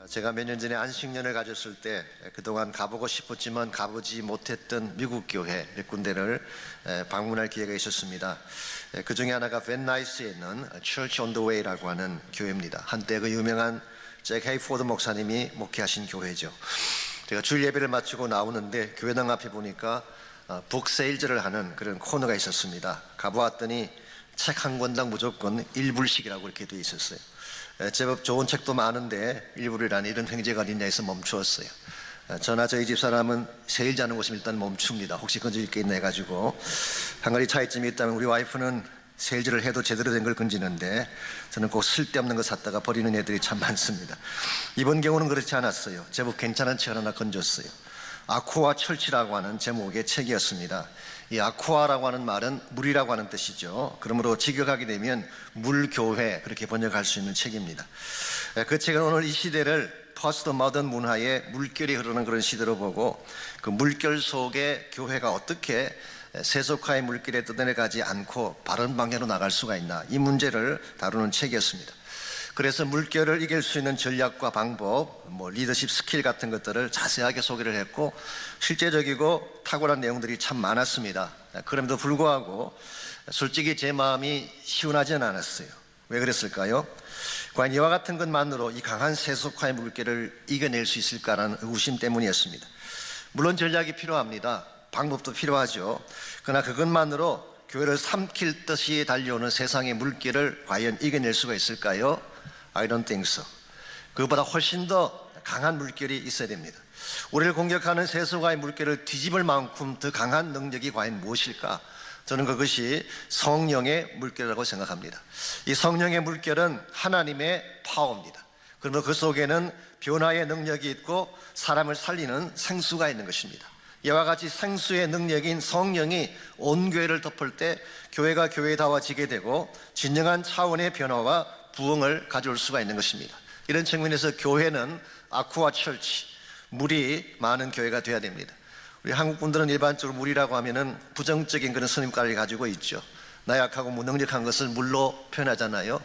제가 몇 년 전에 안식년을 가졌을 때 그동안 가보고 싶었지만 가보지 못했던 미국 교회 몇 군데를 방문할 기회가 있었습니다. 그 중에 하나가 벤나이스에 있는 Church on the Way라고 하는 교회입니다. 한때 그 유명한 잭 헤이포드 목사님이 목회하신 교회죠. 제가 주일 예배를 마치고 나오는데 교회당 앞에 보니까 북세일즈를 하는 그런 코너가 있었습니다. 가보았더니 책 한 권당 무조건 1불씩이라고 이렇게 되어 있었어요. 제법 좋은 책도 많은데 1불이라는 이런 횡재가 어딨냐 해서 멈추었어요. 저나 저희 집사람은 세일 자는 곳이면 일단 멈춥니다. 혹시 건질 게 있나 해가지고. 한 가지 차이점이 있다면 우리 와이프는 세일즈를 해도 제대로 된 걸 건지는데 저는 꼭 쓸데없는 거 샀다가 버리는 애들이 참 많습니다. 이번 경우는 그렇지 않았어요. 제법 괜찮은 책을 하나 건졌어요. 아쿠아 철치라고 하는 제목의 책이었습니다. 이 아쿠아라고 하는 말은 물이라고 하는 뜻이죠. 그러므로 직역하게 되면 물교회 그렇게 번역할 수 있는 책입니다. 그 책은 오늘 이 시대를 포스트 모던 문화의 물결이 흐르는 그런 시대로 보고 그 물결 속에 교회가 어떻게 세속화의 물결에 떠내려가지 않고 바른 방향으로 나갈 수가 있나, 이 문제를 다루는 책이었습니다. 그래서 물결을 이길 수 있는 전략과 방법, 리더십 스킬 같은 것들을 자세하게 소개를 했고 실제적이고 탁월한 내용들이 참 많았습니다. 그럼에도 불구하고 솔직히 제 마음이 시원하지는 않았어요. 왜 그랬을까요? 과연 이와 같은 것만으로 이 강한 세속화의 물결을 이겨낼 수 있을까라는 의구심 때문이었습니다. 물론 전략이 필요합니다. 방법도 필요하죠. 그러나 그것만으로 교회를 삼킬 듯이 달려오는 세상의 물결을 과연 이겨낼 수가 있을까요? I don't think so. 그것보다 훨씬 더 강한 물결이 있어야 됩니다. 우리를 공격하는 세속화의 물결을 뒤집을 만큼 더 강한 능력이 과연 무엇일까? 저는 그것이 성령의 물결이라고 생각합니다. 이 성령의 물결은 하나님의 파워입니다. 그러면 그 속에는 변화의 능력이 있고 사람을 살리는 생수가 있는 것입니다. 이와 같이 생수의 능력인 성령이 온 교회를 덮을 때 교회가 교회다워지게 되고 진정한 차원의 변화와 부흥을 가져올 수가 있는 것입니다. 이런 측면에서 교회는 아쿠아 철치, 물이 많은 교회가 되어야 됩니다. 우리 한국 분들은 일반적으로 물이라고 하면은 부정적인 그런 선입관을 가지고 있죠. 나약하고 무능력한 것을 물로 표현하잖아요.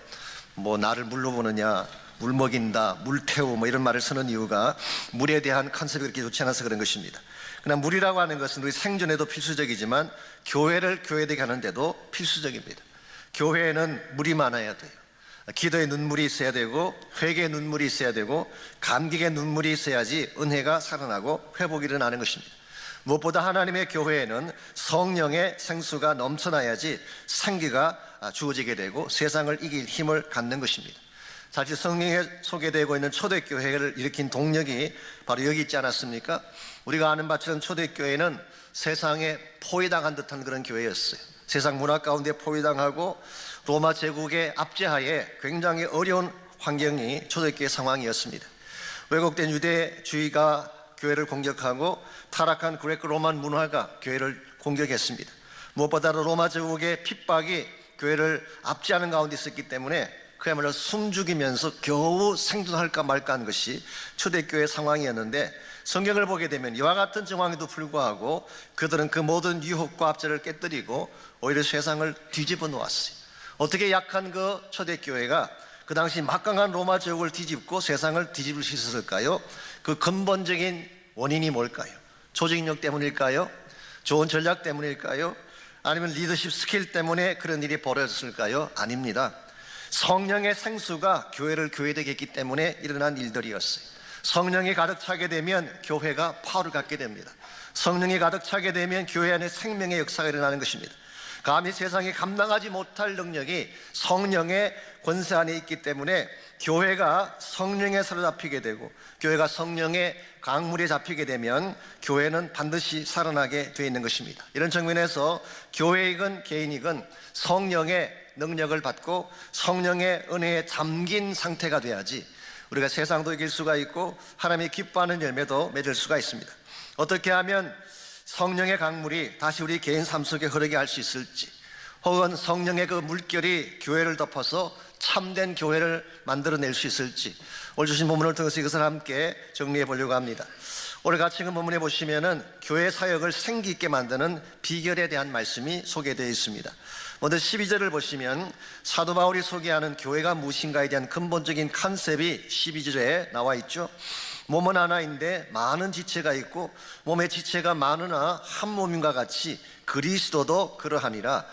나를 물로 보느냐, 물 먹인다, 물 태우 이런 말을 쓰는 이유가 물에 대한 컨셉이 그렇게 좋지 않아서 그런 것입니다. 그러나 물이라고 하는 것은 우리 생존에도 필수적이지만 교회를 교회되게 하는데도 필수적입니다. 교회에는 물이 많아야 돼요. 기도의 눈물이 있어야 되고 회개의 눈물이 있어야 되고 감격의 눈물이 있어야지 은혜가 살아나고 회복이 일어나는 것입니다. 무엇보다 하나님의 교회에는 성령의 생수가 넘쳐나야지 생기가 주어지게 되고 세상을 이길 힘을 갖는 것입니다. 사실 성령에 소개되고 있는 초대교회를 일으킨 동력이 바로 여기 있지 않았습니까? 우리가 아는 바처럼 초대교회는 세상에 포위당한 듯한 그런 교회였어요. 세상 문화 가운데 포위당하고 로마 제국의 압제하에 굉장히 어려운 환경이 초대교회 상황이었습니다. 왜곡된 유대주의가 교회를 공격하고 타락한 그레코 로만 문화가 교회를 공격했습니다. 무엇보다도 로마 제국의 핍박이 교회를 압제하는 가운데 있었기 때문에 그야말로 숨죽이면서 겨우 생존할까 말까 한 것이 초대교회 상황이었는데 성경을 보게 되면 이와 같은 정황에도 불구하고 그들은 그 모든 유혹과 압제를 깨뜨리고 오히려 세상을 뒤집어 놓았어요. 어떻게 약한 그 초대교회가 그 당시 막강한 로마 제국을 뒤집고 세상을 뒤집을 수 있었을까요? 그 근본적인 원인이 뭘까요? 조직력 때문일까요? 좋은 전략 때문일까요? 아니면 리더십 스킬 때문에 그런 일이 벌어졌을까요? 아닙니다. 성령의 생수가 교회를 교회되게 했기 때문에 일어난 일들이었어요. 성령이 가득 차게 되면 교회가 파워를 갖게 됩니다. 성령이 가득 차게 되면 교회 안에 생명의 역사가 일어나는 것입니다. 감히 세상에 감당하지 못할 능력이 성령의 권세 안에 있기 때문에 교회가 성령에 사로잡히게 되고 교회가 성령의 강물에 잡히게 되면 교회는 반드시 살아나게 되어 있는 것입니다. 이런 측면에서 교회이건 개인이건 성령의 능력을 받고 성령의 은혜에 잠긴 상태가 돼야지 우리가 세상도 이길 수가 있고 하나님이 기뻐하는 열매도 맺을 수가 있습니다. 어떻게 하면 성령의 강물이 다시 우리 개인 삶 속에 흐르게 할 수 있을지, 혹은 성령의 그 물결이 교회를 덮어서 참된 교회를 만들어낼 수 있을지 오늘 주신 본문을 통해서 이것을 함께 정리해 보려고 합니다. 오늘 같이 그 본문에 보시면은 교회 사역을 생기 있게 만드는 비결에 대한 말씀이 소개되어 있습니다. 먼저 12절을 보시면 사도 바울이 소개하는 교회가 무엇인가에 대한 근본적인 컨셉이 12절에 나와 있죠. 몸은 하나인데 많은 지체가 있고 몸의 지체가 많으나 한 몸인과 같이 그리스도도 그러하니라.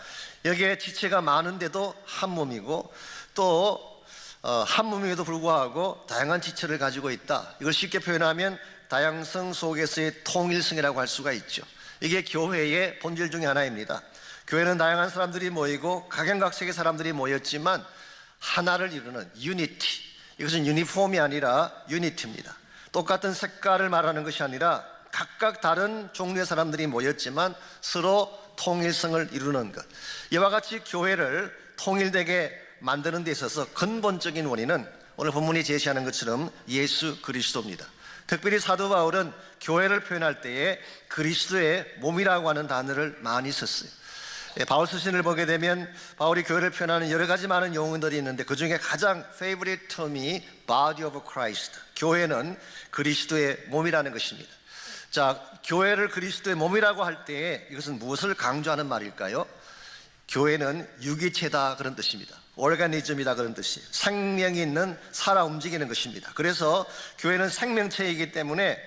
여기에 지체가 많은데도 한 몸이고 또 한 몸임에도 불구하고 다양한 지체를 가지고 있다. 이걸 쉽게 표현하면 다양성 속에서의 통일성이라고 할 수가 있죠. 이게 교회의 본질 중에 하나입니다. 교회는 다양한 사람들이 모이고 각양각색의 사람들이 모였지만 하나를 이루는 유니티, 이것은 유니폼이 아니라 유니티입니다. 똑같은 색깔을 말하는 것이 아니라 각각 다른 종류의 사람들이 모였지만 서로 통일성을 이루는 것. 이와 같이 교회를 통일되게 만드는 데 있어서 근본적인 원인은 오늘 본문이 제시하는 것처럼 예수 그리스도입니다. 특별히 사도 바울은 교회를 표현할 때에 그리스도의 몸이라고 하는 단어를 많이 썼어요. 바울 서신을 보게 되면 바울이 교회를 표현하는 여러 가지 많은 용어들이 있는데 그 중에 가장 favorite term이 body of Christ, 교회는 그리스도의 몸이라는 것입니다. 자, 교회를 그리스도의 몸이라고 할 때에 이것은 무엇을 강조하는 말일까요? 교회는 유기체다 그런 뜻입니다. 오르가니즘이다 그런 뜻이에요. 생명이 있는 살아 움직이는 것입니다. 그래서 교회는 생명체이기 때문에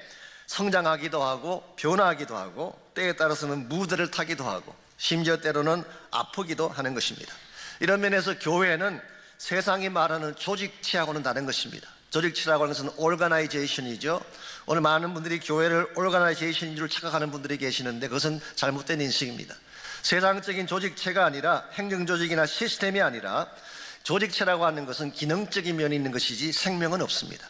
성장하기도 하고 변화하기도 하고 때에 따라서는 무드를 타기도 하고 심지어 때로는 아프기도 하는 것입니다. 이런 면에서 교회는 세상이 말하는 조직체하고는 다른 것입니다. 조직체라고 하는 것은 오르가나이제이션이죠. 오늘 많은 분들이 교회를 오르가나이제이션인 줄 착각하는 분들이 계시는데 그것은 잘못된 인식입니다. 세상적인 조직체가 아니라 행정조직이나 시스템이 아니라 조직체라고 하는 것은 기능적인 면이 있는 것이지 생명은 없습니다.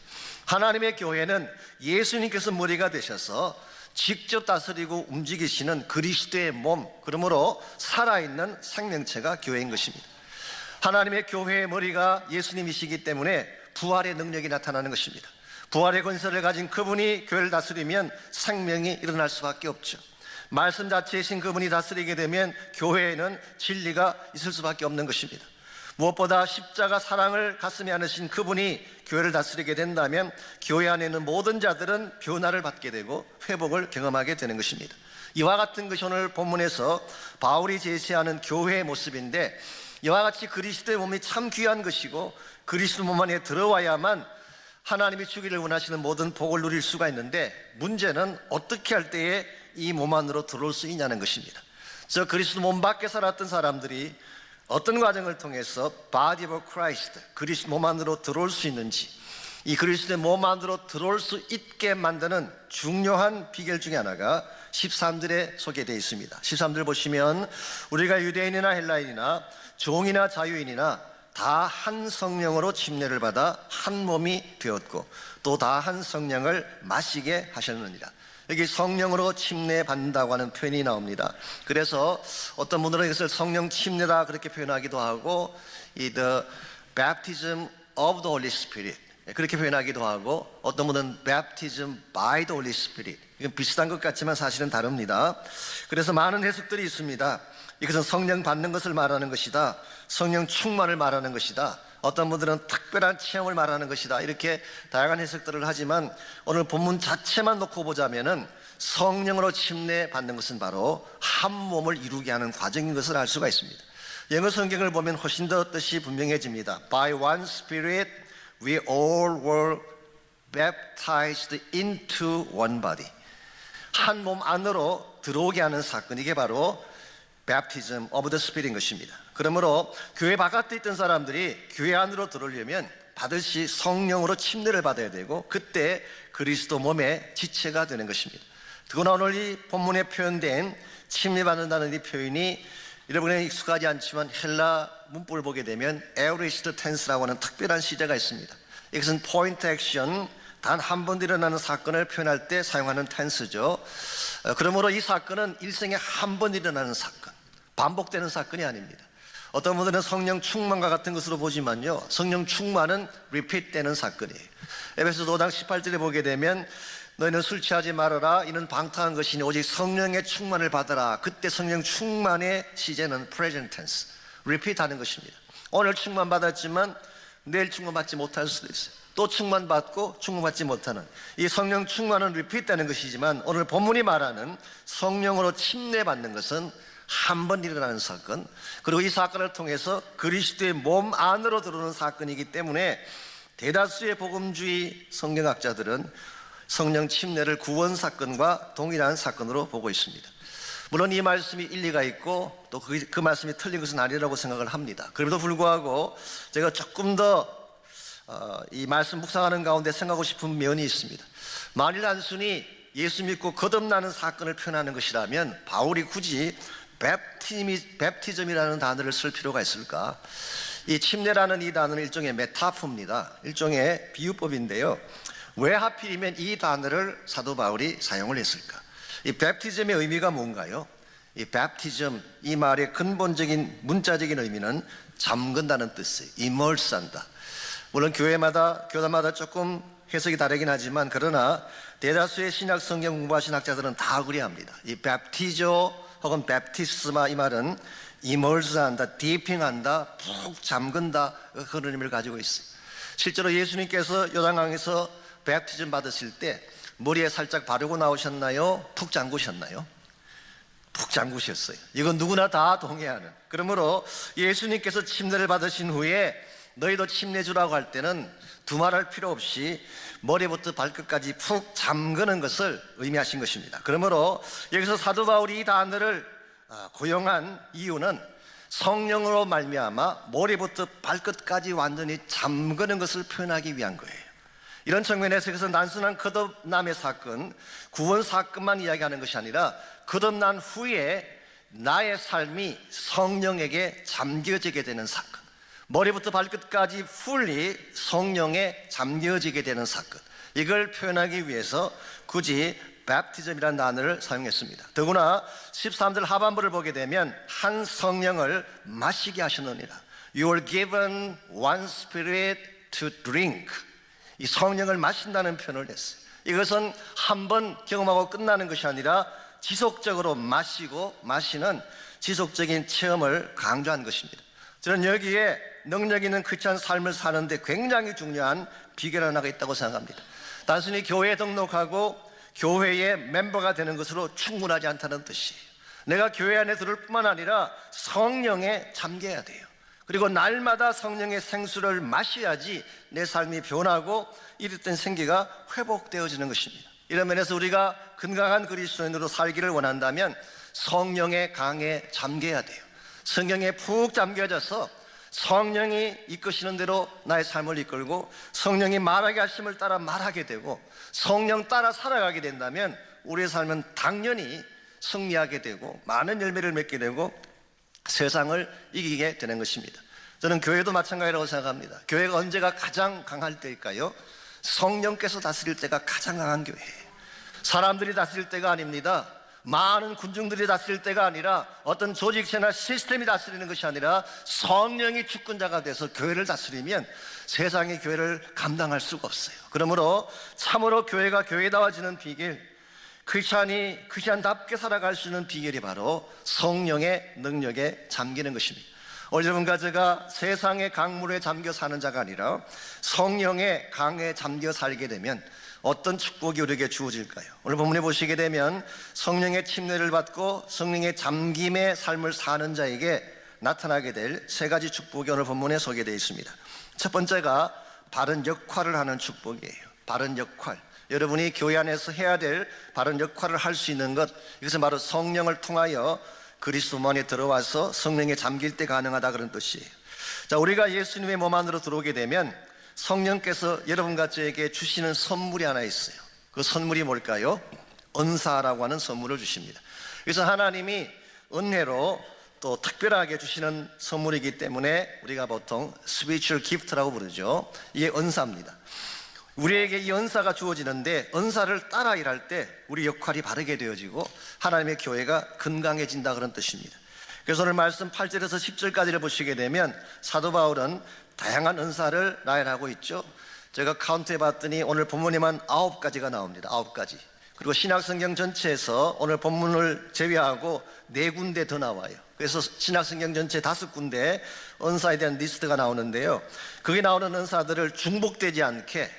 하나님의 교회는 예수님께서 머리가 되셔서 직접 다스리고 움직이시는 그리스도의 몸, 그러므로 살아있는 생명체가 교회인 것입니다. 하나님의 교회의 머리가 예수님이시기 때문에 부활의 능력이 나타나는 것입니다. 부활의 권세를 가진 그분이 교회를 다스리면 생명이 일어날 수밖에 없죠. 말씀 자체이신 그분이 다스리게 되면 교회에는 진리가 있을 수밖에 없는 것입니다. 무엇보다 십자가 사랑을 가슴에 안으신 그분이 교회를 다스리게 된다면 교회 안에 있는 모든 자들은 변화를 받게 되고 회복을 경험하게 되는 것입니다. 이와 같은 것이 오늘 본문에서 바울이 제시하는 교회의 모습인데, 이와 같이 그리스도의 몸이 참 귀한 것이고 그리스도 몸 안에 들어와야만 하나님이 주기를 원하시는 모든 복을 누릴 수가 있는데, 문제는 어떻게 할 때에 이 몸 안으로 들어올 수 있냐는 것입니다. 저 그리스도 몸 밖에 살았던 사람들이 어떤 과정을 통해서 body of Christ, 그리스도 몸 안으로 들어올 수 있는지, 이 그리스도의 몸 안으로 들어올 수 있게 만드는 중요한 비결 중에 하나가 13절에 소개되어 있습니다. 13절 보시면 우리가 유대인이나 헬라인이나 종이나 자유인이나 다 한 성령으로 침례를 받아 한 몸이 되었고 또 다 한 성령을 마시게 하셨느니라. 여기 성령으로 침례 받는다고 하는 표현이 나옵니다. 그래서 어떤 분들은 이것을 성령 침례다 그렇게 표현하기도 하고 the baptism of the Holy Spirit 그렇게 표현하기도 하고, 어떤 분은 baptism by the Holy Spirit, 이건 비슷한 것 같지만 사실은 다릅니다. 그래서 많은 해석들이 있습니다. 이것은 성령 받는 것을 말하는 것이다, 성령 충만을 말하는 것이다, 어떤 분들은 특별한 체험을 말하는 것이다, 이렇게 다양한 해석들을 하지만 오늘 본문 자체만 놓고 보자면은 성령으로 침례 받는 것은 바로 한 몸을 이루게 하는 과정인 것을 알 수가 있습니다. 영어 성경을 보면 훨씬 더 뜻이 분명해집니다. By one Spirit we all were baptized into one body. 한 몸 안으로 들어오게 하는 사건, 이게 바로 baptism of the Spirit인 것입니다. 그러므로 교회 바깥에 있던 사람들이 교회 안으로 들어오려면 받으시 성령으로 침례를 받아야 되고, 그때 그리스도 몸의 지체가 되는 것입니다. 더구나 오늘 이 본문에 표현된 침례 받는다는 이 표현이 여러분에게 익숙하지 않지만 헬라 문법을 보게 되면 에오리스트 텐스라고 하는 특별한 시제가 있습니다. 이것은 포인트 액션, 단 한 번 일어나는 사건을 표현할 때 사용하는 텐스죠. 그러므로 이 사건은 일생에 한 번 일어나는 사건, 반복되는 사건이 아닙니다. 어떤 분들은 성령 충만과 같은 것으로 보지만요, 성령 충만은 리핏되는 사건이에요. 에베소서 5장 18절에 보게 되면 너희는 술 취하지 말아라, 이는 방탕한 것이니 오직 성령의 충만을 받아라. 그때 성령 충만의 시제는 present tense, repeat하는 것입니다. 오늘 충만받았지만 내일 충만받지 못할 수도 있어요. 또 충만받고 충만받지 못하는 이 성령 충만은 repeat되는 것이지만, 오늘 본문이 말하는 성령으로 침례받는 것은 한 번 일어나는 사건, 그리고 이 사건을 통해서 그리스도의 몸 안으로 들어오는 사건이기 때문에 대다수의 복음주의 성경학자들은 성령 침례를 구원 사건과 동일한 사건으로 보고 있습니다. 물론 이 말씀이 일리가 있고 또 그 말씀이 틀린 것은 아니라고 생각을 합니다. 그럼에도 불구하고 제가 조금 더 이 말씀 묵상하는 가운데 생각하고 싶은 면이 있습니다. 만일 단순히 예수 믿고 거듭나는 사건을 표현하는 것이라면 바울이 굳이 뵙티즘이라는 단어를 쓸 필요가 있을까? 이 침례라는 이 단어는 일종의 메타포입니다. 일종의 비유법인데요. 왜 하필이면 이 단어를 사도 바울이 사용을 했을까? 이 뵙티즘의 의미가 뭔가요? 이 뵙티즘, 이 말의 근본적인 문자적인 의미는 잠근다는 뜻이에요. immerse한다. 물론 교단마다 조금 해석이 다르긴 하지만 그러나 대다수의 신약 성경 공부하신 학자들은 다 그리합니다. 이 뵙티조 혹은 뵙티스마 이 말은 immerse한다, deeping한다, 푹 잠근다 그런 의미를 가지고 있어요. 실제로 예수님께서 요단강에서 뵙티즘 받으실 때 머리에 살짝 바르고 나오셨나요? 푹 잠그셨나요? 푹 잠그셨어요. 이건 누구나 다 동의하는. 그러므로 예수님께서 침례를 받으신 후에 너희도 침례 주라고 할 때는 두말할 필요 없이 머리부터 발끝까지 푹 잠그는 것을 의미하신 것입니다. 그러므로 여기서 사도 바울이 이 단어를 고용한 이유는 성령으로 말미암아 머리부터 발끝까지 완전히 잠그는 것을 표현하기 위한 거예요. 이런 측면에서 그래서 단순한 거듭남의 사건, 구원 사건만 이야기하는 것이 아니라 거듭난 후에 나의 삶이 성령에게 잠겨지게 되는 사건, 머리부터 발끝까지 풀리 성령에 잠겨지게 되는 사건, 이걸 표현하기 위해서 굳이 뵙티즘이라는 단어를 사용했습니다. 더구나 13절 하반부를 보게 되면 한 성령을 마시게 하시느니라. You are given one spirit to drink. 이 성령을 마신다는 표현을 했어요. 이것은 한 번 경험하고 끝나는 것이 아니라 지속적으로 마시는 지속적인 체험을 강조한 것입니다. 저는 여기에 능력 있는 크리스찬 삶을 사는데 굉장히 중요한 비결 하나가 있다고 생각합니다. 단순히 교회에 등록하고 교회의 멤버가 되는 것으로 충분하지 않다는 뜻이에요. 내가 교회 안에 들을 뿐만 아니라 성령에 잠겨야 돼요. 그리고 날마다 성령의 생수를 마셔야지 내 삶이 변하고 잃었던 생기가 회복되어지는 것입니다. 이런 면에서 우리가 건강한 그리스도인으로 살기를 원한다면 성령의 강에 잠겨야 돼요. 성령에 푹 잠겨져서 성령이 이끄시는 대로 나의 삶을 이끌고 성령이 말하게 하심을 따라 말하게 되고 성령 따라 살아가게 된다면 우리의 삶은 당연히 승리하게 되고 많은 열매를 맺게 되고 세상을 이기게 되는 것입니다. 저는 교회도 마찬가지라고 생각합니다. 교회가 언제가 가장 강할 때일까요? 성령께서 다스릴 때가 가장 강한 교회예요. 사람들이 다스릴 때가 아닙니다. 많은 군중들이 다스릴 때가 아니라 어떤 조직체나 시스템이 다스리는 것이 아니라 성령이 주권자가 돼서 교회를 다스리면 세상의 교회를 감당할 수가 없어요. 그러므로 참으로 교회가 교회다워지는 비결, 크리스찬답게 살아갈 수 있는 비결이 바로 성령의 능력에 잠기는 것입니다. 오늘 여러분과 제가 세상의 강물에 잠겨 사는 자가 아니라 성령의 강에 잠겨 살게 되면 어떤 축복이 우리에게 주어질까요? 오늘 본문에 보시게 되면 성령의 침례를 받고 성령의 잠김의 삶을 사는 자에게 나타나게 될 세 가지 축복이 오늘 본문에 소개되어 있습니다. 첫 번째가 바른 역할을 하는 축복이에요. 바른 역할. 여러분이 교회 안에서 해야 될 바른 역할을 할 수 있는 것, 이것은 바로 성령을 통하여 그리스도 안에 들어와서 성령에 잠길 때 가능하다 그런 뜻이에요. 자, 우리가 예수님의 몸 안으로 들어오게 되면 성령께서 여러분과 저에게 주시는 선물이 하나 있어요. 그 선물이 뭘까요? 은사라고 하는 선물을 주십니다. 그래서 하나님이 은혜로 또 특별하게 주시는 선물이기 때문에 우리가 보통 spiritual gift라고 부르죠. 이게 은사입니다. 우리에게 이 은사가 주어지는데 은사를 따라 일할 때 우리 역할이 바르게 되어지고 하나님의 교회가 건강해진다 그런 뜻입니다. 그래서 오늘 말씀 8절에서 10절까지를 보시게 되면 사도 바울은 다양한 은사를 나열하고 있죠. 제가 카운트해 봤더니 오늘 본문에만 9가지가 나옵니다. 9가지. 그리고 신약성경 전체에서 오늘 본문을 제외하고 4군데 더 나와요. 그래서 신약성경 전체 5군데 은사에 대한 리스트가 나오는데요. 거기 나오는 은사들을 중복되지 않게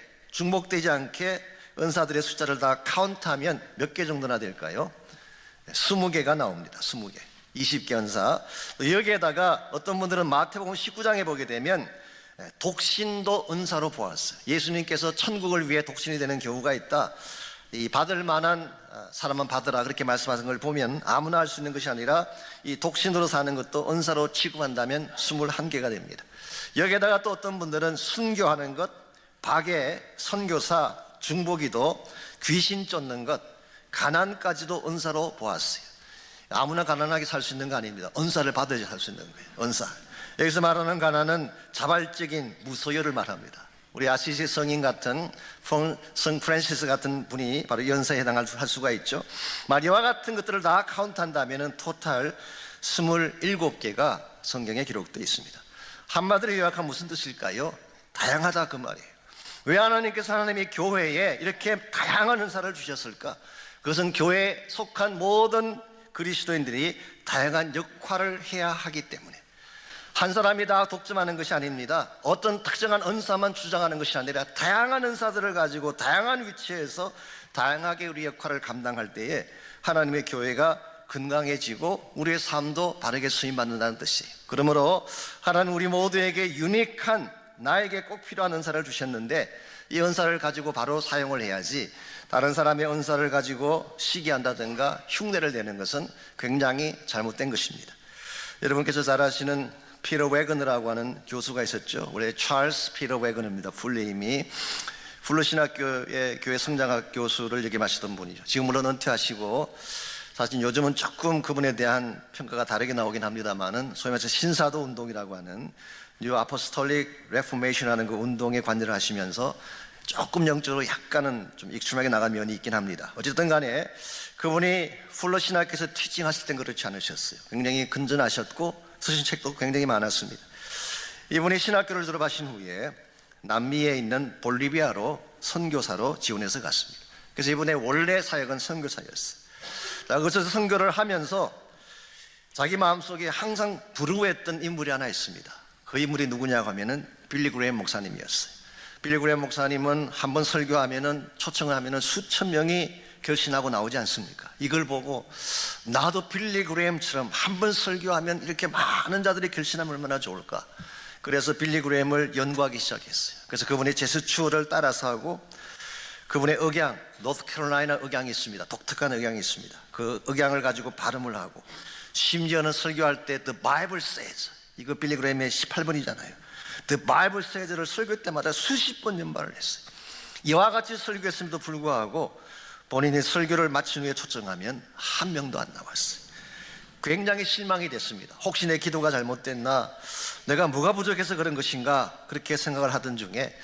은사들의 숫자를 다 카운트하면 몇 개 정도나 될까요? 20개가 나옵니다. 20개. 20개 은사. 여기에다가 어떤 분들은 마태복음 19장에 보게 되면 독신도 은사로 보았어요. 예수님께서 천국을 위해 독신이 되는 경우가 있다. 이 받을 만한 사람만 받으라 그렇게 말씀하신 걸 보면 아무나 할 수 있는 것이 아니라 이 독신으로 사는 것도 은사로 취급한다면 21개가 됩니다. 여기에다가 또 어떤 분들은 순교하는 것, 박애, 선교사, 중보기도, 귀신 쫓는 것, 가난까지도 은사로 보았어요. 아무나 가난하게 살 수 있는 거 아닙니다. 은사를 받아야 살 수 있는 거예요. 은사. 여기서 말하는 가난은 자발적인 무소유를 말합니다. 우리 아시시 성인 같은 성 프란시스 같은 분이 바로 이 은사에 해당할 수가 있죠. 이와 같은 것들을 다 카운트한다면 토탈 27개가 성경에 기록되어 있습니다. 한마디로 요약하면 무슨 뜻일까요? 다양하다 그 말이에요. 왜 하나님께서 하나님의 교회에 이렇게 다양한 은사를 주셨을까? 그것은 교회에 속한 모든 그리스도인들이 다양한 역할을 해야 하기 때문에, 한 사람이 다 독점하는 것이 아닙니다. 어떤 특정한 은사만 주장하는 것이 아니라 다양한 은사들을 가지고 다양한 위치에서 다양하게 우리 역할을 감당할 때에 하나님의 교회가 건강해지고 우리의 삶도 바르게 쓰임받는다는 뜻이에요. 그러므로 하나님 우리 모두에게 유니크한, 나에게 꼭 필요한 은사를 주셨는데 이 은사를 가지고 바로 사용을 해야지, 다른 사람의 은사를 가지고 시기한다든가 흉내를 내는 것은 굉장히 잘못된 것입니다. 여러분께서 잘 아시는 피터 웨거너라고 하는 교수가 있었죠. 우리 찰스 피터 웨거너입니다. 풀네임이 풀러신학교의 교회 성장학 교수를 역임하시던 분이죠. 지금 물론 은퇴하시고 사실 요즘은 조금 그분에 대한 평가가 다르게 나오긴 합니다만은 소위 말해서 신사도 운동이라고 하는 뉴 아포스톨릭 레포메이션이라는 그 운동에 관여를 하시면서 조금 영적으로 약간은 좀 익숙하게 나간 면이 있긴 합니다. 어쨌든 간에 그분이 풀러 신학교에서 티칭하실 땐 그렇지 않으셨어요. 굉장히 근전하셨고 쓰신 책도 굉장히 많았습니다. 이분이 신학교를 졸업하신 후에 남미에 있는 볼리비아로 선교사로 지원해서 갔습니다. 그래서 이분의 원래 사역은 선교사였어요. 그래서 선교를 하면서 자기 마음속에 항상 부러워했던 인물이 하나 있습니다. 그 인물이 누구냐고 하면은 빌리 그레이엄 목사님이었어요. 빌리 그레이엄 목사님은 한번 설교하면은, 초청을 하면은 수천 명이 결신하고 나오지 않습니까? 이걸 보고 나도 빌리 그레이엄처럼 한번 설교하면 이렇게 많은 자들이 결신하면 얼마나 좋을까? 그래서 빌리 그레이엄을 연구하기 시작했어요. 그래서 그분의 제스처를 따라서 하고, 그분의 억양, 노스캐롤라이나 억양이 있습니다. 독특한 억양이 있습니다. 그 억양을 가지고 발음을 하고, 심지어는 설교할 때 The Bible says, 이거 빌리 그레이엄의 18번이잖아요. The Bible says를 설교 때마다 수십 번 연발을 했어요. 이와 같이 설교했음에도 불구하고 본인이 설교를 마친 후에 초청하면 한 명도 안 나왔어요. 굉장히 실망이 됐습니다. 혹시 내 기도가 잘못됐나, 내가 뭐가 부족해서 그런 것인가, 그렇게 생각을 하던 중에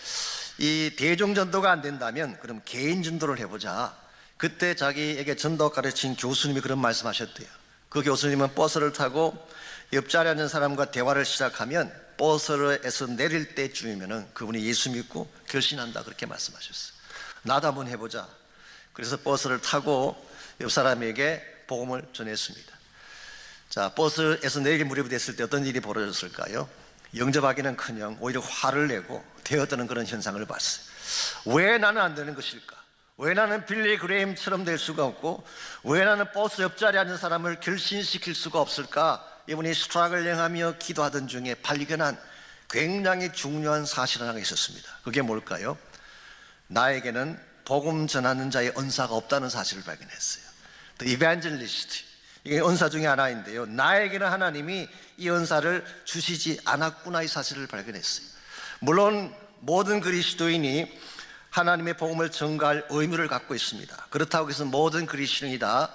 이 대중전도가 안 된다면 그럼 개인 전도를 해보자. 그때 자기에게 전도 가르친 교수님이 그런 말씀하셨대요. 그 교수님은 버스를 타고 옆자리에 앉은 사람과 대화를 시작하면 버스에서 내릴 때쯤이면 그분이 예수 믿고 결신한다, 그렇게 말씀하셨어요. 나도 한번 해보자. 그래서 버스를 타고 옆 사람에게 복음을 전했습니다. 자, 버스에서 내릴 무렵이 됐을 때 어떤 일이 벌어졌을까요? 영접하기는커녕 오히려 화를 내고 대어떠는 그런 현상을 봤어요. 왜 나는 안 되는 것일까? 왜 나는 빌리 그레이엄처럼 될 수가 없고, 왜 나는 버스 옆자리에 앉은 사람을 결신시킬 수가 없을까? 이분이 스트러글링하며 기도하던 중에 발견한 굉장히 중요한 사실 하나가 있었습니다. 그게 뭘까요? 나에게는 복음 전하는 자의 은사가 없다는 사실을 발견했어요. The evangelist, 이게 은사 중에 하나인데요, 나에게는 하나님이 이 은사를 주시지 않았구나, 이 사실을 발견했어요. 물론 모든 그리스도인이 하나님의 복음을 전가할 의무를 갖고 있습니다. 그렇다고 해서 모든 그리스도인이 다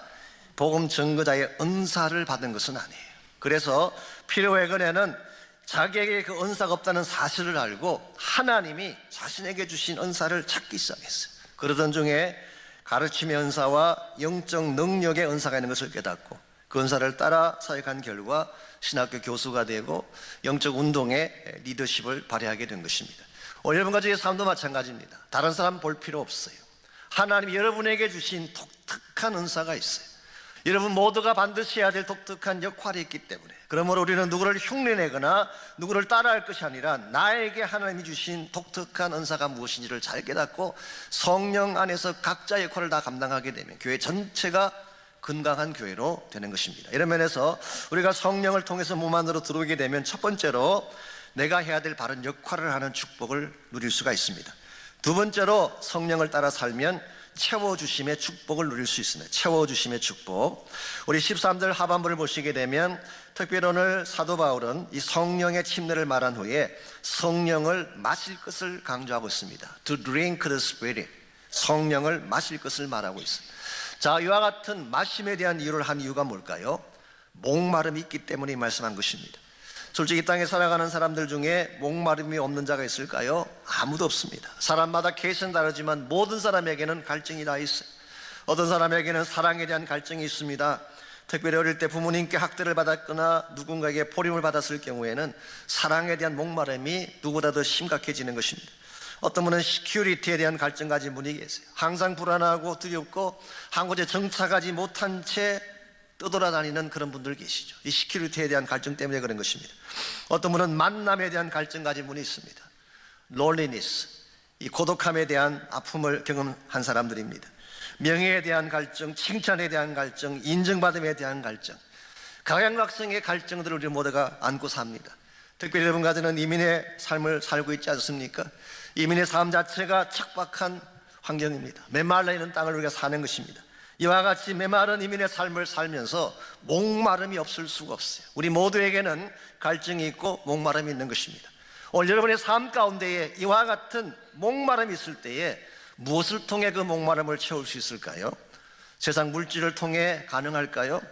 복음 전거자의 은사를 받은 것은 아니에요. 그래서 피터 웨거너는 자기에게 그 은사가 없다는 사실을 알고 하나님이 자신에게 주신 은사를 찾기 시작했어요. 그러던 중에 가르침의 은사와 영적 능력의 은사가 있는 것을 깨닫고 그 은사를 따라 사역한 결과 신학교 교수가 되고 영적 운동의 리더십을 발휘하게 된 것입니다. 오늘 여러분과 저의 삶도 마찬가지입니다. 다른 사람 볼 필요 없어요. 하나님이 여러분에게 주신 독특한 은사가 있어요. 여러분 모두가 반드시 해야 될 독특한 역할이 있기 때문에, 그러므로 우리는 누구를 흉내내거나 누구를 따라할 것이 아니라 나에게 하나님이 주신 독특한 은사가 무엇인지를 잘 깨닫고 성령 안에서 각자의 역할을 다 감당하게 되면 교회 전체가 건강한 교회로 되는 것입니다. 이런 면에서 우리가 성령을 통해서 몸 안으로 들어오게 되면 첫 번째로 내가 해야 될 바른 역할을 하는 축복을 누릴 수가 있습니다. 두 번째로 성령을 따라 살면 채워주심의 축복을 누릴 수 있습니다. 채워주심의 축복. 우리 13절 하반부를 보시게 되면 특별히 오늘 사도 바울은 이 성령의 침례를 말한 후에 성령을 마실 것을 강조하고 있습니다. To drink the Spirit. 성령을 마실 것을 말하고 있습니다. 자, 이와 같은 마심에 대한 이유를 한 이유가 뭘까요? 목마름이 있기 때문에 말씀한 것입니다. 솔직히 이 땅에 살아가는 사람들 중에 목마름이 없는 자가 있을까요? 아무도 없습니다. 사람마다 케이스는 다르지만 모든 사람에게는 갈증이 다 있어요. 어떤 사람에게는 사랑에 대한 갈증이 있습니다. 특별히 어릴 때 부모님께 학대를 받았거나 누군가에게 포림을 받았을 경우에는 사랑에 대한 목마름이 누구보다 더 심각해지는 것입니다. 어떤 분은 시큐리티에 대한 갈증 가진 분이 계세요. 항상 불안하고 두렵고 한 곳에 정착하지 못한 채 떠돌아다니는 그런 분들 계시죠. 이 시큐리티에 대한 갈증 때문에 그런 것입니다. 어떤 분은 만남에 대한 갈증 가진 분이 있습니다. loneliness, 이 고독함에 대한 아픔을 경험한 사람들입니다. 명예에 대한 갈증, 칭찬에 대한 갈증, 인정받음에 대한 갈증, 각양각성의 갈증들을 우리 모두가 안고 삽니다. 특별히 여러분 가지는 이민의 삶을 살고 있지 않습니까? 이민의 삶 자체가 척박한 환경입니다. 메말라 있는 땅을 우리가 사는 것입니다. 이와 같이 메마른 이민의 삶을 살면서 목마름이 없을 수가 없어요. 우리 모두에게는 갈증이 있고 목마름이 있는 것입니다. 오늘 여러분의 삶 가운데에 이와 같은 목마름이 있을 때에 무엇을 통해 그 목마름을 채울 수 있을까요? 세상 물질을 통해 가능할까요?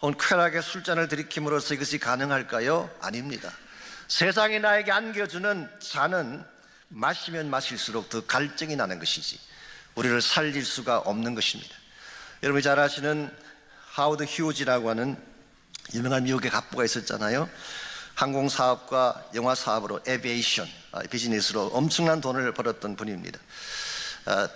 혹은 쾌락의 술잔을 들이킴으로써 이것이 가능할까요? 아닙니다. 세상이 나에게 안겨주는 잔은 마시면 마실수록 더 갈증이 나는 것이지 우리를 살릴 수가 없는 것입니다. 여러분이 잘 아시는 하워드 휴지라고 하는 유명한 미국의 갑부가 있었잖아요. 항공사업과 영화사업으로 에비에이션 비즈니스로 엄청난 돈을 벌었던 분입니다.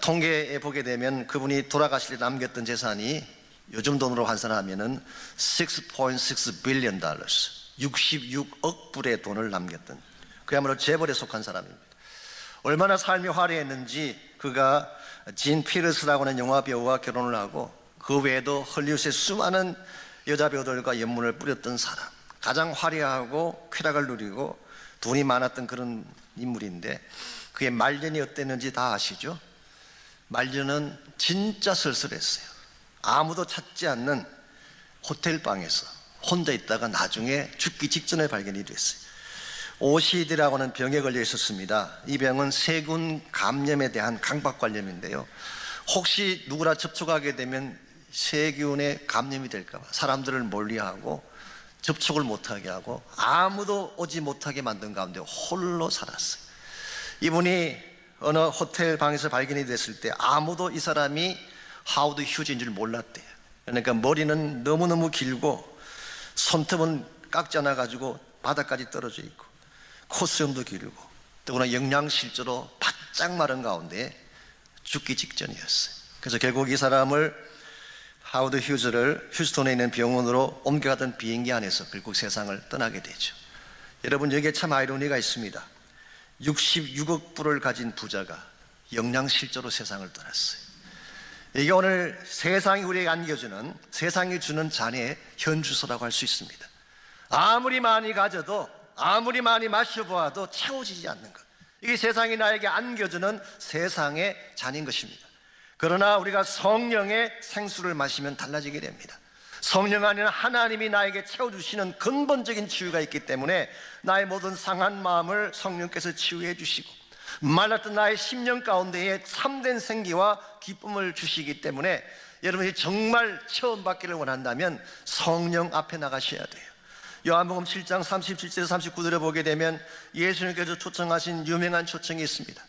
통계에 보게 되면 그분이 돌아가실 때 남겼던 재산이 요즘 돈으로 환산하면 6.6 billion dollars, 66억 불의 돈을 남겼던, 그야말로 재벌에 속한 사람입니다. 얼마나 삶이 화려했는지 그가 진 피러스라고 하는 영화 배우와 결혼을 하고 그 외에도 헐리우드의 수많은 여자 배우들과 연문을 뿌렸던 사람, 가장 화려하고 쾌락을 누리고 돈이 많았던 그런 인물인데 그의 말년이 어땠는지 다 아시죠? 말년은 진짜 쓸쓸했어요. 아무도 찾지 않는 호텔방에서 혼자 있다가 나중에 죽기 직전에 발견이 됐어요. OCD라고 하는 병에 걸려 있었습니다. 이 병은 세균 감염에 대한 강박관념인데요, 혹시 누구나 접촉하게 되면 세균에 감염이 될까 봐 사람들을 멀리하고 접촉을 못하게 하고 아무도 오지 못하게 만든 가운데 홀로 살았어요. 이분이 어느 호텔 방에서 발견이 됐을 때 아무도 이 사람이 하워드 휴지인 줄 몰랐대요. 그러니까 머리는 너무너무 길고 손톱은 깎지 않아 가지고 바닥까지 떨어져 있고 콧수염도 길고 더구나 영양실조로 바짝 마른 가운데 죽기 직전이었어요. 그래서 결국 이 사람을 하워드 휴즈를 휴스턴에 있는 병원으로 옮겨가던 비행기 안에서 결국 세상을 떠나게 되죠. 여러분, 여기에 참 아이러니가 있습니다. 66억 불을 가진 부자가 영양실조로 세상을 떠났어요. 이게 오늘 세상이 우리에게 안겨주는, 세상이 주는 잔의 현주소라고 할 수 있습니다. 아무리 많이 가져도, 아무리 많이 마셔보아도 채워지지 않는 것, 이게 세상이 나에게 안겨주는 세상의 잔인 것입니다. 그러나 우리가 성령의 생수를 마시면 달라지게 됩니다. 성령 안에는 하나님이 나에게 채워주시는 근본적인 치유가 있기 때문에 나의 모든 상한 마음을 성령께서 치유해 주시고 말랐던 나의 심령 가운데에 참된 생기와 기쁨을 주시기 때문에 여러분이 정말 체험받기를 원한다면 성령 앞에 나가셔야 돼요. 요한복음 7장 37절 39절에 보게 되면 예수님께서 초청하신 유명한 초청이 있습니다.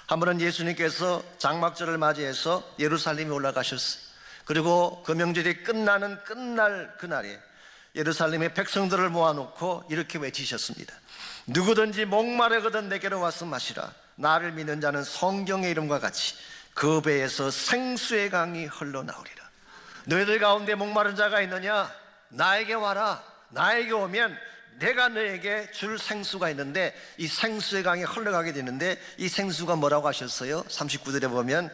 한 번은 예수님께서 장막절을 맞이해서 예루살렘에 올라가셨어요. 그리고 그 명절이 끝나는 끝날 그날에 예루살렘의 백성들을 모아놓고 이렇게 외치셨습니다. 누구든지 목마르거든 내게로 와서 마시라. 나를 믿는 자는 성경의 이름과 같이 그 배에서 생수의 강이 흘러나오리라. 너희들 가운데 목마른 자가 있느냐? 나에게 와라. 나에게 오면 내가 너에게 줄 생수가 있는데 이 생수의 강이 흘러가게 되는데 이 생수가 뭐라고 하셨어요? 39절에 보면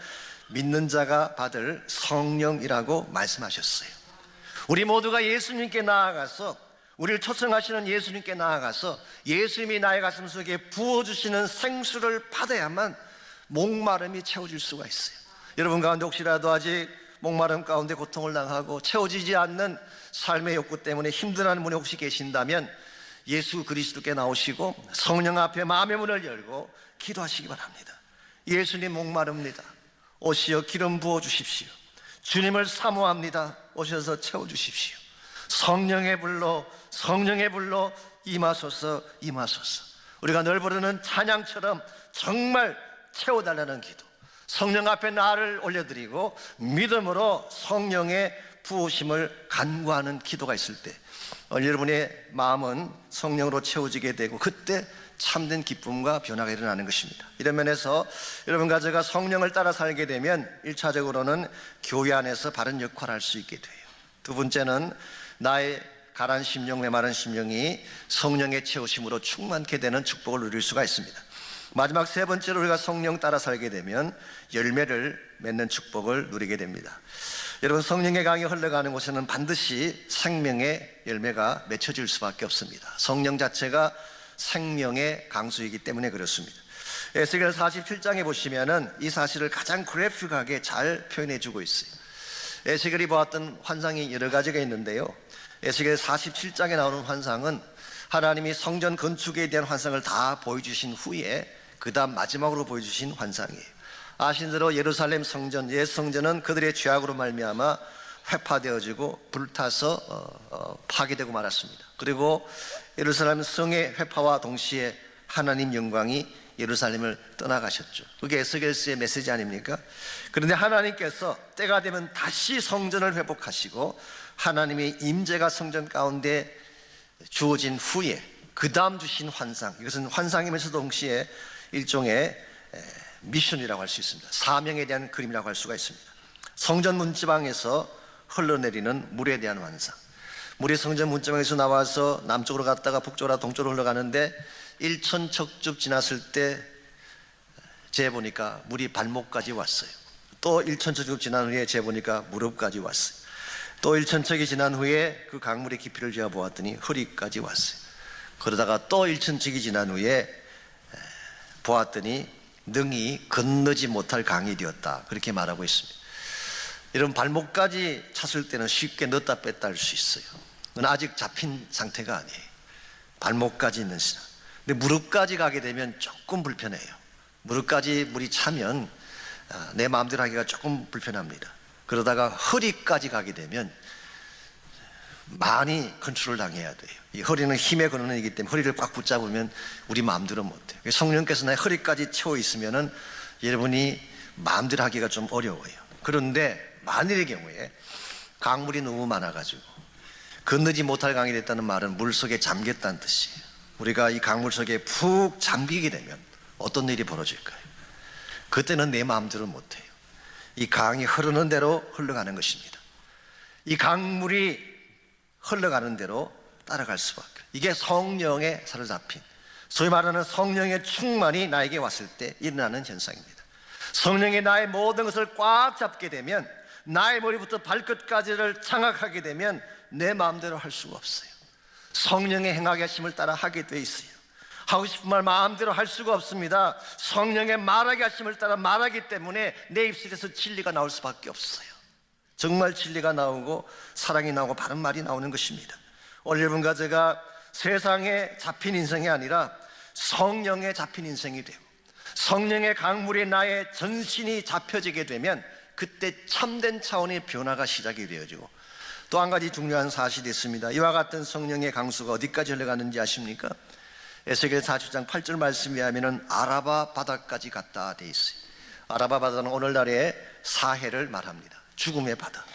믿는 자가 받을 성령이라고 말씀하셨어요. 우리 모두가 예수님께 나아가서, 우리를 초청하시는 예수님께 나아가서 예수님이 나의 가슴 속에 부어주시는 생수를 받아야만 목마름이 채워질 수가 있어요. 여러분 가운데 혹시라도 아직 목마름 가운데 고통을 당하고 채워지지 않는 삶의 욕구 때문에 힘들어하는 분이 혹시 계신다면 예수 그리스도께 나오시고 성령 앞에 마음의 문을 열고 기도하시기 바랍니다. 예수님 목마릅니다. 오시어 기름 부어주십시오. 주님을 사모합니다. 오셔서 채워주십시오. 성령의 불로 임하소서, 임하소서. 우리가 늘 부르는 찬양처럼 정말 채워달라는 기도, 성령 앞에 나를 올려드리고 믿음으로 성령의 부으심을 간구하는 기도가 있을 때 여러분의 마음은 성령으로 채워지게 되고 그때 참된 기쁨과 변화가 일어나는 것입니다. 이런 면에서 여러분과 제가 성령을 따라 살게 되면 1차적으로는 교회 안에서 바른 역할을 할 수 있게 돼요. 두 번째는 나의 가란 심령, 메마른 심령이 성령의 채우심으로 충만케 되는 축복을 누릴 수가 있습니다. 마지막 세 번째로 우리가 성령 따라 살게 되면 열매를 맺는 축복을 누리게 됩니다. 여러분, 성령의 강이 흘러가는 곳에는 반드시 생명의 열매가 맺혀질 수밖에 없습니다. 성령 자체가 생명의 강수이기 때문에 그렇습니다. 에스겔 47장에 보시면은 이 사실을 가장 그래픽하게 잘 표현해 주고 있어요. 에스겔이 보았던 환상이 여러 가지가 있는데요, 에스겔 47장에 나오는 환상은 하나님이 성전 건축에 대한 환상을 다 보여주신 후에 그 다음 마지막으로 보여주신 환상이에요. 아신 대로 예루살렘 성전, 옛 성전은 그들의 죄악으로 말미암아 회파되어지고 불타서 파괴되고 말았습니다. 그리고 예루살렘 성의 회파와 동시에 하나님 영광이 예루살렘을 떠나가셨죠. 그게 에스겔서의 메시지 아닙니까? 그런데 하나님께서 때가 되면 다시 성전을 회복하시고 하나님의 임재가 성전 가운데 주어진 후에 그 다음 주신 환상, 이것은 환상이면서도 동시에 일종의 미션이라고 할 수 있습니다. 사명에 대한 그림이라고 할 수가 있습니다. 성전 문지방에서 흘러내리는 물에 대한 환상. 물이 성전 문지방에서 나와서 남쪽으로 갔다가 북쪽으로 동쪽으로 흘러가는데 1,000척 지났을 때 재보니까 물이 발목까지 왔어요. 또 1,000척 지난 후에 재보니까 무릎까지 왔어요. 또 1,000척이 지난 후에 그 강물의 깊이를 재어보았더니 허리까지 왔어요. 그러다가 또 1,000척이 지난 후에 보았더니 능히 건너지 못할 강이 되었다, 그렇게 말하고 있습니다. 이런 발목까지 찼을 때는 쉽게 넣었다 뺐다 할 수 있어요. 그건 아직 잡힌 상태가 아니에요. 발목까지 있는 신앙. 근데 무릎까지 가게 되면 조금 불편해요. 무릎까지 물이 차면 내 마음대로 하기가 조금 불편합니다. 그러다가 허리까지 가게 되면 많이 컨트롤 당해야 돼요. 이 허리는 힘의 근원이기 때문에 허리를 꽉 붙잡으면 우리 마음대로 못해요. 성령께서 내 허리까지 채워 있으면은 여러분이 마음대로 하기가 좀 어려워요. 그런데 만일의 경우에 강물이 너무 많아가지고 건너지 못할 강이 됐다는 말은 물속에 잠겼다는 뜻이에요. 우리가 이 강물 속에 푹 잠기게 되면 어떤 일이 벌어질까요? 그때는 내 마음대로 못해요. 이 강이 흐르는 대로 흘러가는 것입니다. 이 강물이 흘러가는 대로 따라갈 수밖에. 이게 성령에 사로잡힌, 소위 말하는 성령의 충만이 나에게 왔을 때 일어나는 현상입니다. 성령이 나의 모든 것을 꽉 잡게 되면, 나의 머리부터 발끝까지를 장악하게 되면 내 마음대로 할 수가 없어요. 성령의 행하게 하심을 따라 하게 돼 있어요. 하고 싶은 말 마음대로 할 수가 없습니다. 성령의 말하게 하심을 따라 말하기 때문에 내 입술에서 진리가 나올 수밖에 없어요. 정말 진리가 나오고 사랑이 나오고 바른 말이 나오는 것입니다. 오늘 여러분과 제가 세상에 잡힌 인생이 아니라 성령에 잡힌 인생이 되고 성령의 강물에 나의 전신이 잡혀지게 되면 그때 참된 차원의 변화가 시작이 되어지고, 또 한 가지 중요한 사실이 있습니다. 이와 같은 성령의 강수가 어디까지 흘러가는지 아십니까? 에스겔 40장 8절 말씀에 하면은 아라바 바다까지 갔다 돼 있어요. 아라바 바다는 오늘날의 사해를 말합니다. 죽음의 바다.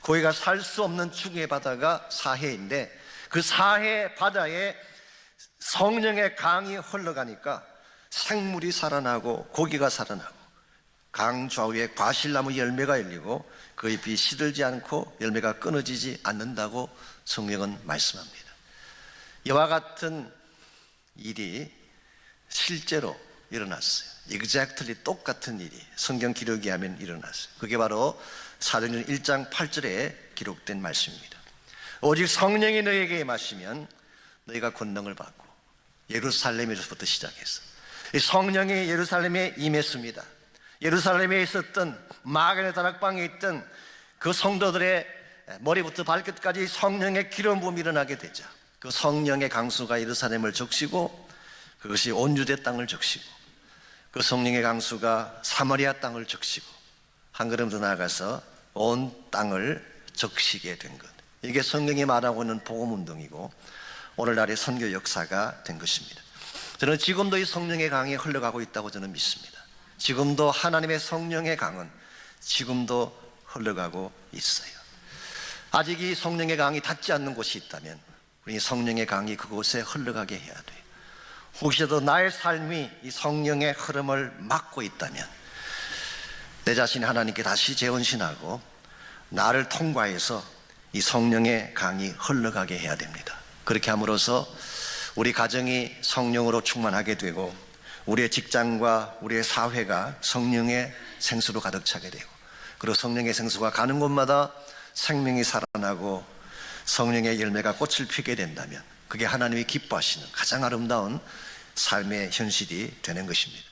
거기가 살 수 없는 죽음의 바다가 사해인데, 그 사해 바다에 성령의 강이 흘러가니까 생물이 살아나고 고기가 살아나고 강 좌우에 과실나무 열매가 열리고 그 잎이 시들지 않고 열매가 끊어지지 않는다고 성경은 말씀합니다. 이와 같은 일이 실제로 일어났어요. exactly 똑같은 일이 성경 기록에 하면 일어났어요. 그게 바로 사도행전 1장 8절에 기록된 말씀입니다. 오직 성령이 너에게 임하시면 너희가 권능을 받고, 예루살렘에서부터 시작해서 이 성령이 예루살렘에 임했습니다. 예루살렘에 있었던 마가네 다락방에 있던 그 성도들의 머리부터 발끝까지 성령의 기름 부음이 일어나게 되자 그 성령의 강수가 예루살렘을 적시고, 그것이 온 유대 땅을 적시고, 그 성령의 강수가 사마리아 땅을 적시고, 한 걸음 더 나아가서 온 땅을 적시게 된 것. 이게 성령이 말하고 있는 복음운동이고 오늘날의 선교 역사가 된 것입니다. 저는 지금도 이 성령의 강이 흘러가고 있다고 저는 믿습니다. 지금도 하나님의 성령의 강은 지금도 흘러가고 있어요. 아직 이 성령의 강이 닿지 않는 곳이 있다면 우리 성령의 강이 그곳에 흘러가게 해야 돼요. 혹시라도 나의 삶이 이 성령의 흐름을 막고 있다면 내 자신이 하나님께 다시 재헌신하고 나를 통과해서 이 성령의 강이 흘러가게 해야 됩니다. 그렇게 함으로써 우리 가정이 성령으로 충만하게 되고 우리의 직장과 우리의 사회가 성령의 생수로 가득 차게 되고, 그리고 성령의 생수가 가는 곳마다 생명이 살아나고 성령의 열매가 꽃을 피게 된다면 그게 하나님이 기뻐하시는 가장 아름다운 삶의 현실이 되는 것입니다.